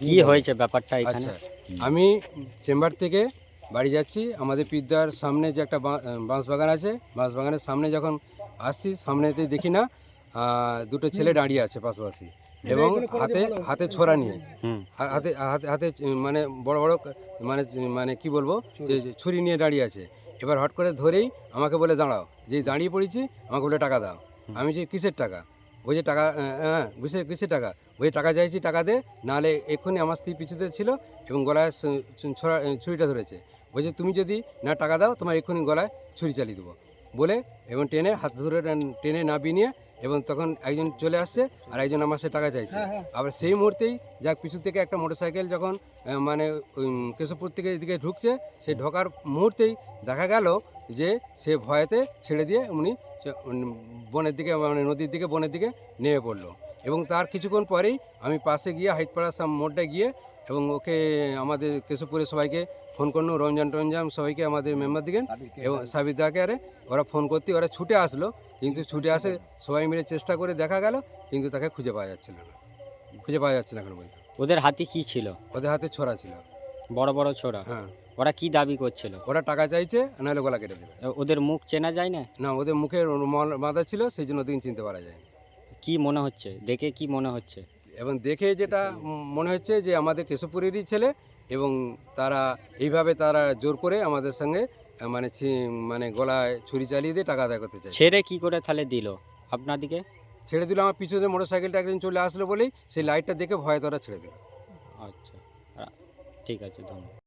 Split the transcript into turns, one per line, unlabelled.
কি হয়েছে ব্যাপারটা এখানে?
আচ্ছা, আমি চেম্বার থেকে বাড়ি যাচ্ছি। আমাদের পিদ্দার সামনে যে একটা বাঁশ বাগান আছে, বাঁশ বাগানের সামনে যখন আসছি, সামনেতে দেখি না দুটো ছেলে দাঁড়িয়ে আছে পাশাপাশি, এবং হাতে হাতে ছোরা নিয়ে,
হুম।
হাতে হাতে হাতে মানে বড় বড় মানে মানে কি বলবো, যে ছুরি নিয়ে দাঁড়িয়ে আছে। এবার হট করে ধরেই আমাকে বলে দাঁড়াও, যেই দাঁড়িয়ে পড়েছি আমাকে বলে টাকা দাও। আমি যে কিসের টাকা? বলছে টাকা, হ্যাঁ কিসের টাকা? বলছে টাকা চাইছি, টাকা দে, নাহলে এক্ষুনি আমার স্ত্রী পিছুতে ছিল এবং গলায় ছুরিটা ধরেছে। বলছে তুমি যদি না টাকা দাও তোমার এক্ষুনি গলায় ছুরি চালিয়ে দেবো বলে, এবং টেনে হাত ধরে টেনে নামিয়ে নিয়ে, এবং তখন একজন চলে আসছে আর একজন আমার সে টাকা চাইছে। আবার সেই মুহূর্তেই যাক পিছু থেকে একটা মোটরসাইকেল যখন মানে কেশবপুর থেকে এদিকে ঢুকছে, সেই ঢোকার মুহূর্তেই দেখা গেল যে সে ভয়েতে ছেড়ে দিয়ে উনি বনের দিকে, মানে নদীর দিকে, বনের দিকে নেমে পড়লো। এবং তার কিছুক্ষণ পরেই আমি পাশে গিয়ে হাইতপাড়া মোড়টায় গিয়ে, এবং ওকে আমাদের কেশবপুরের সবাইকে ফোন করলো, রঞ্জন সবাইকে, আমাদের মেম্বার দিকে এবং সাবিদাকে, আরে ওরা ফোন করতে ওরা ছুটে আসলো, কিন্তু ছুটে আসে সবাই মিলে চেষ্টা করে দেখা গেল, কিন্তু তাকে খুঁজে পাওয়া যাচ্ছিল না, এখন বলতে।
ওদের হাতে কি ছিল?
ওদের হাতে ছোরা ছিল,
বড় বড় ছোরা?
হ্যাঁ।
ওরা কি দাবি করছিল?
ওরা টাকা চাইছে, নাহলে গলা কেটে দেবে।
ওদের মুখ চেনা যায় না?
না, ওদের মুখে রুমাল বাঁধা ছিল, সেই জন্য ওদিন চিনতে পারা যায়নি।
কি মনে হচ্ছে, দেখে কি মনে হচ্ছে?
এবং দেখে যেটা মনে হচ্ছে যে আমাদের কেশবপুরেরই ছেলে, এবং তারা এইভাবে তারা জোর করে আমাদের সঙ্গে মানে মানে গলায় ছুরি চালিয়ে দিয়ে টাকা আদায় করতে চাই।
ছেড়ে কি করে তাহলে দিল আপনাদিকে?
ছেড়ে দিল, আমার পিছনে মোটর সাইকেলটা একজন চলে আসলো বলেই সেই লাইটটা দেখে ভয়ে তারা ছেড়ে দিল।
আচ্ছা, ঠিক আছে, ধন্যবাদ।